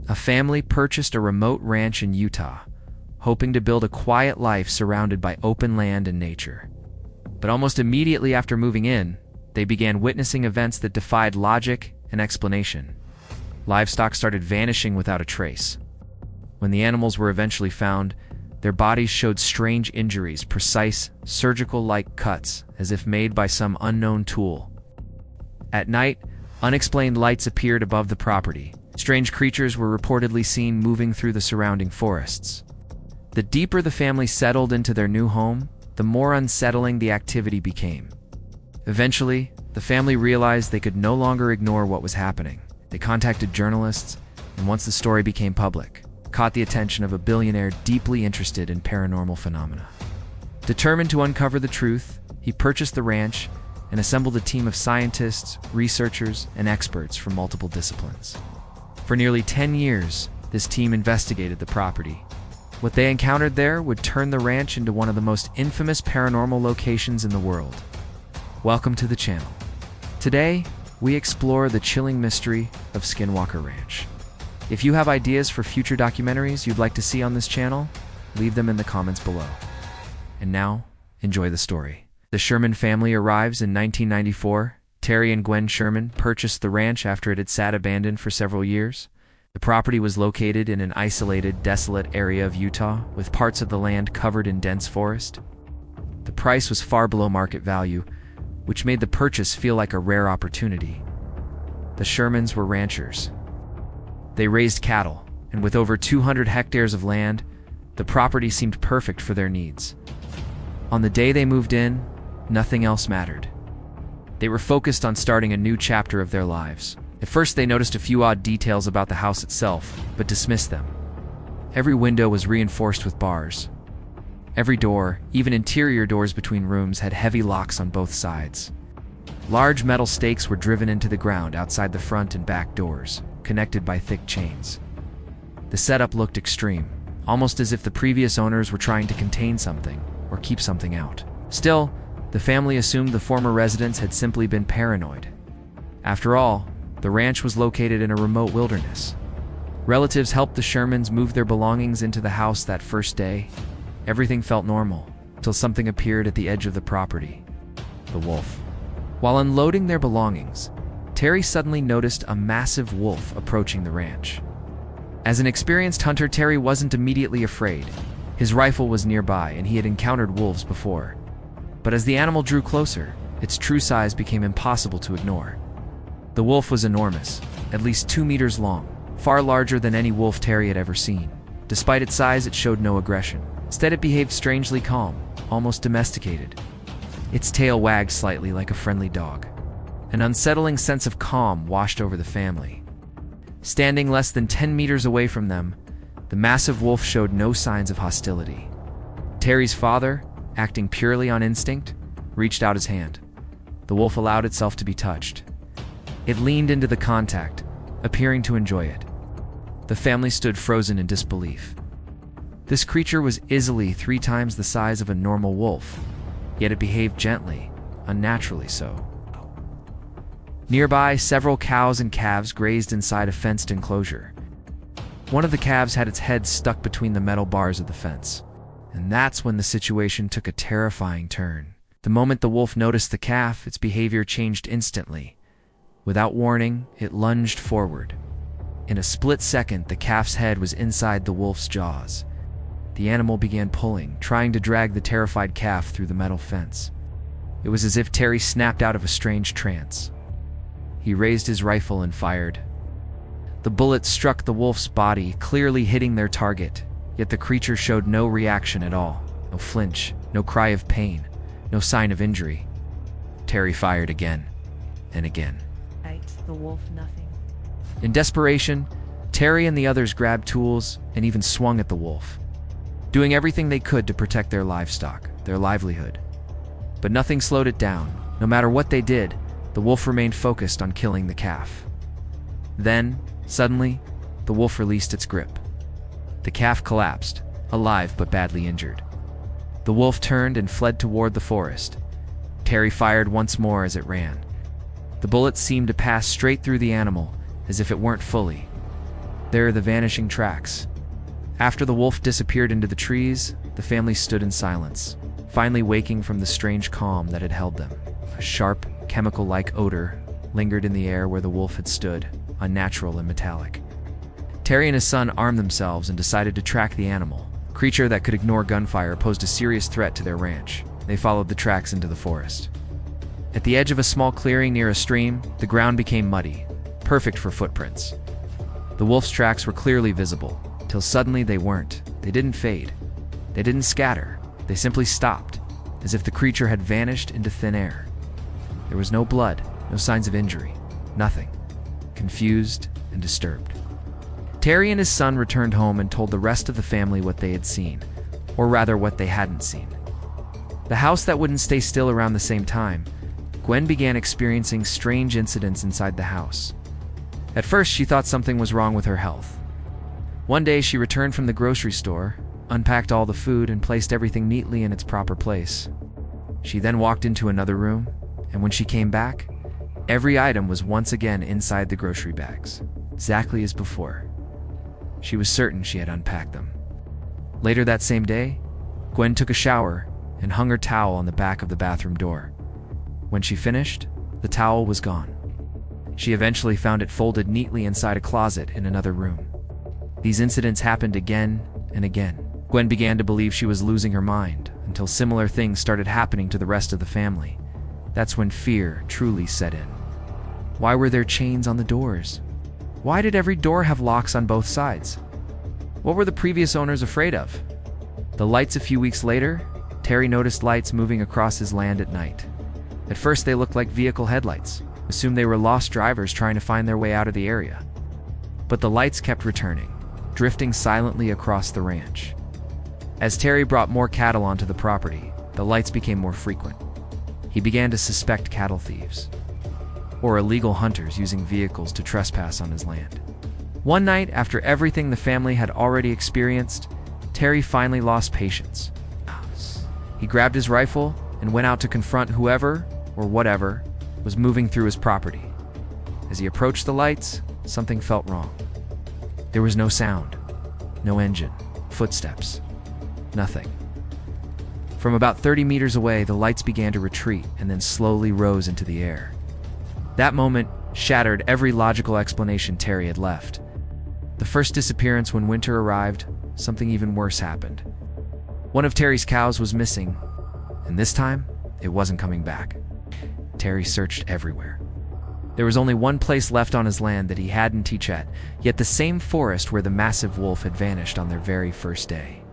A family purchased a remote ranch in Utah, hoping to build a quiet life surrounded by open land and nature. But almost immediately after moving in, they began witnessing events that defied logic and explanation. Livestock started vanishing without a trace. When the animals were eventually found, their bodies showed strange injuries, precise, surgical-like cuts, as if made by some unknown tool. At night, unexplained lights appeared above the property. Strange creatures were reportedly seen moving through the surrounding forests. The deeper the family settled into their new home, the more unsettling the activity became. Eventually, the family realized they could no longer ignore what was happening. They contacted journalists, and once the story became public, caught the attention of a billionaire deeply interested in paranormal phenomena. Determined to uncover the truth, he purchased the ranch and assembled a team of scientists, researchers, and experts from multiple disciplines. For nearly 10 years, this team investigated the property. What they encountered there would turn the ranch into one of the most infamous paranormal locations in the world. Welcome to the channel. Today, we explore the chilling mystery of Skinwalker Ranch. If you have ideas for future documentaries you'd like to see on this channel, leave them in the comments below. And now, enjoy the story. The Sherman family arrives in 1994. Terry and Gwen Sherman purchased the ranch after it had sat abandoned for several years. The property was located in an isolated, desolate area of Utah, with parts of the land covered in dense forest. The price was far below market value, which made the purchase feel like a rare opportunity. The Shermans were ranchers. They raised cattle, and with over 200 hectares of land, the property seemed perfect for their needs. On the day they moved in, nothing else mattered. They were focused on starting a new chapter of their lives. At first, they noticed a few odd details about the house itself, but dismissed them. Every window was reinforced with bars. Every door, even interior doors between rooms, had heavy locks on both sides. Large metal stakes were driven into the ground outside the front and back doors, connected by thick chains. The setup looked extreme, almost as if the previous owners were trying to contain something or keep something out. Still, the family assumed the former residents had simply been paranoid. After all, the ranch was located in a remote wilderness. Relatives helped the Shermans move their belongings into the house that first day. Everything felt normal, till something appeared at the edge of the property. The wolf. While unloading their belongings, Terry suddenly noticed a massive wolf approaching the ranch. As an experienced hunter, Terry wasn't immediately afraid. His rifle was nearby, and he had encountered wolves before. But as the animal drew closer, its true size became impossible to ignore. The wolf was enormous, at least 2 meters long, far larger than any wolf Terry had ever seen. Despite its size, it showed no aggression. Instead, it behaved strangely calm, almost domesticated. Its tail wagged slightly like a friendly dog. An unsettling sense of calm washed over the family. Standing less than 10 meters away from them, the massive wolf showed no signs of hostility. Terry's father, acting purely on instinct, reached out his hand. The wolf allowed itself to be touched. It leaned into the contact, appearing to enjoy it. The family stood frozen in disbelief. This creature was easily 3 times the size of a normal wolf, yet it behaved gently, unnaturally so. Nearby, several cows and calves grazed inside a fenced enclosure. One of the calves had its head stuck between the metal bars of the fence. And that's when the situation took a terrifying turn. The moment the wolf noticed the calf, its behavior changed instantly. Without warning, it lunged forward. In a split second, the calf's head was inside the wolf's jaws. The animal began pulling, trying to drag the terrified calf through the metal fence. It was as if Terry snapped out of a strange trance. He raised his rifle and fired. The bullet struck the wolf's body, clearly hitting their target, yet the creature showed no reaction at all. No flinch, no cry of pain, no sign of injury. Terry fired again and again. The wolf nothing. In desperation, Terry and the others grabbed tools and even swung at the wolf, doing everything they could to protect their livestock, their livelihood. But nothing slowed it down. No matter what they did, the wolf remained focused on killing the calf. Then, suddenly, the wolf released its grip. The calf collapsed, alive but badly injured. The wolf turned and fled toward the forest. Terry fired once more as it ran. The bullet seemed to pass straight through the animal, as if it weren't fully. There are the vanishing tracks. After the wolf disappeared into the trees, the family stood in silence, finally waking from the strange calm that had held them. A sharp, chemical-like odor lingered in the air where the wolf had stood, unnatural and metallic. Terry and his son armed themselves and decided to track the animal. A creature that could ignore gunfire posed a serious threat to their ranch. They followed the tracks into the forest. At the edge of a small clearing near a stream, the ground became muddy, perfect for footprints. The wolf's tracks were clearly visible, till suddenly they weren't. They didn't fade. They didn't scatter. They simply stopped, as if the creature had vanished into thin air. There was no blood, no signs of injury, nothing. Confused and disturbed. Terry and his son returned home and told the rest of the family what they had seen, or rather what they hadn't seen. The house that wouldn't stay still around the same time, Gwen began experiencing strange incidents inside the house. At first, she thought something was wrong with her health. One day, she returned from the grocery store, unpacked all the food, and placed everything neatly in its proper place. She then walked into another room, and when she came back, every item was once again inside the grocery bags, exactly as before. She was certain she had unpacked them. Later that same day, Gwen took a shower and hung her towel on the back of the bathroom door. When she finished, the towel was gone. She eventually found it folded neatly inside a closet in another room. These incidents happened again and again. Gwen began to believe she was losing her mind until similar things started happening to the rest of the family. That's when fear truly set in. Why were there chains on the doors? Why did every door have locks on both sides? What were the previous owners afraid of? The lights a few weeks later, Terry noticed lights moving across his land at night. At first they looked like vehicle headlights, assumed they were lost drivers trying to find their way out of the area. But the lights kept returning, drifting silently across the ranch. As Terry brought more cattle onto the property, the lights became more frequent. He began to suspect cattle thieves, or illegal hunters using vehicles to trespass on his land. One night, after everything the family had already experienced, Terry finally lost patience. He grabbed his rifle and went out to confront whoever, or whatever, was moving through his property. As he approached the lights, something felt wrong. There was no sound, no engine, footsteps, nothing. From about 30 meters away, the lights began to retreat and then slowly rose into the air. That moment shattered every logical explanation Terry had left. The first disappearance when winter arrived, something even worse happened. One of Terry's cows was missing, and this time, it wasn't coming back. Terry searched everywhere. There was only one place left on his land that he hadn't touched at, yet the same forest where the massive wolf had vanished on their very first day.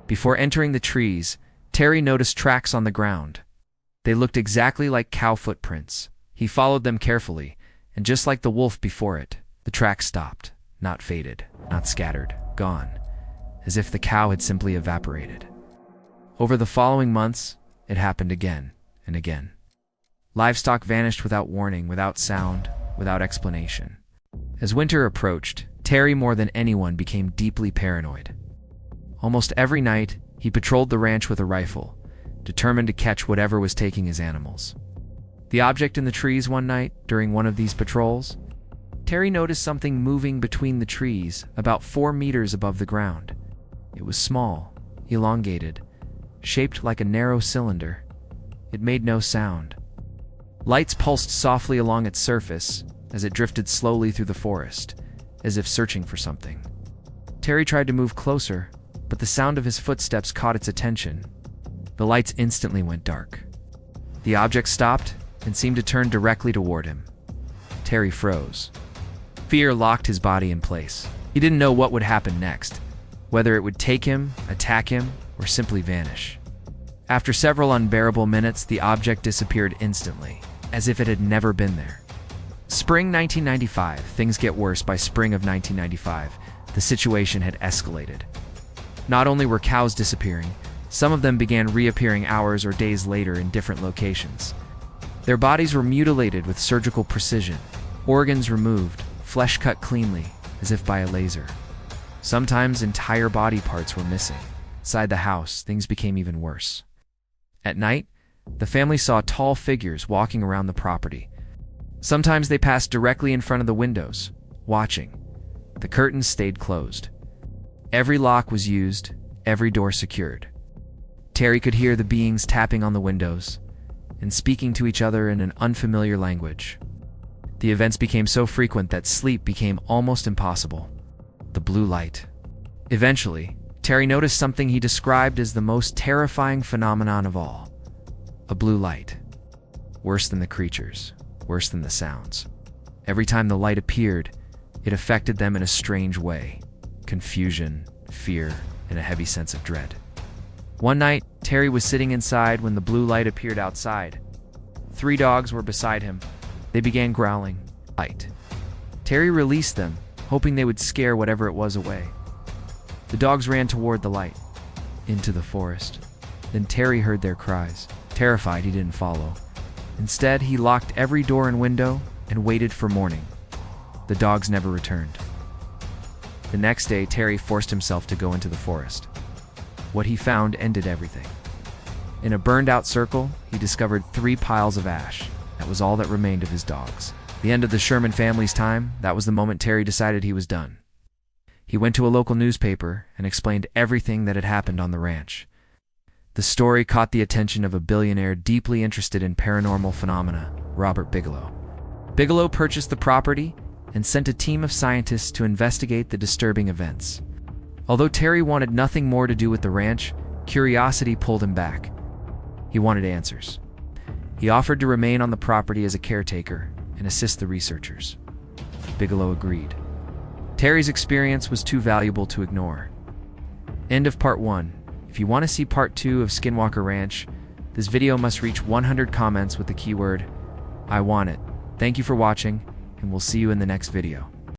Before entering the trees, Terry noticed tracks on the ground. They looked exactly like cow footprints. He followed them carefully, and just like the wolf before it, the tracks stopped, not faded, not scattered, gone, as if the cow had simply evaporated. Over the following months, it happened again and again. Livestock vanished without warning, without sound, without explanation. As winter approached, Terry more than anyone became deeply paranoid. Almost every night, he patrolled the ranch with a rifle, determined to catch whatever was taking his animals. The object in the trees one night, during one of these patrols, Terry noticed something moving between the trees about 4 meters above the ground. It was small, elongated, shaped like a narrow cylinder. It made no sound. Lights pulsed softly along its surface as it drifted slowly through the forest, as if searching for something. Terry tried to move closer, but the sound of his footsteps caught its attention. The lights instantly went dark. The object stopped and seemed to turn directly toward him. Terry froze. Fear locked his body in place. He didn't know what would happen next, whether it would take him, attack him, or simply vanish. After several unbearable minutes, the object disappeared instantly, as if it had never been there. Spring 1995. Things get worse. By spring of 1995, the situation had escalated. Not only were cows disappearing, some of them began reappearing hours or days later in different locations. Their bodies were mutilated with surgical precision, organs removed, flesh cut cleanly, as if by a laser. Sometimes entire body parts were missing. Inside the house, things became even worse. At night, the family saw tall figures walking around the property. Sometimes they passed directly in front of the windows, watching. The curtains stayed closed. Every lock was used, every door secured. Terry could hear the beings tapping on the windows and speaking to each other in an unfamiliar language. The events became so frequent that sleep became almost impossible. The blue light. Eventually, Terry noticed something he described as the most terrifying phenomenon of all. A blue light. Worse than the creatures, worse than the sounds. Every time the light appeared, it affected them in a strange way. Confusion, fear, and a heavy sense of dread. One night, Terry was sitting inside when the blue light appeared outside. 3 dogs were beside him. They began growling. Light. Terry released them, hoping they would scare whatever it was away. The dogs ran toward the light, into the forest. Then Terry heard their cries. Terrified, he didn't follow. Instead, he locked every door and window and waited for morning. The dogs never returned. The next day, Terry forced himself to go into the forest. What he found ended everything. In a burned-out circle, he discovered 3 piles of ash. That was all that remained of his dogs. The end of the Sherman family's time, that was the moment Terry decided he was done. He went to a local newspaper and explained everything that had happened on the ranch. The story caught the attention of a billionaire deeply interested in paranormal phenomena, Robert Bigelow. Bigelow purchased the property and sent a team of scientists to investigate the disturbing events. Although Terry wanted nothing more to do with the ranch, curiosity pulled him back. He wanted answers. He offered to remain on the property as a caretaker and assist the researchers. Bigelow agreed. Terry's experience was too valuable to ignore. End of part 1. If you want to see part 2 of Skinwalker Ranch, this video must reach 100 comments with the keyword, "I want it." Thank you for watching, and we'll see you in the next video.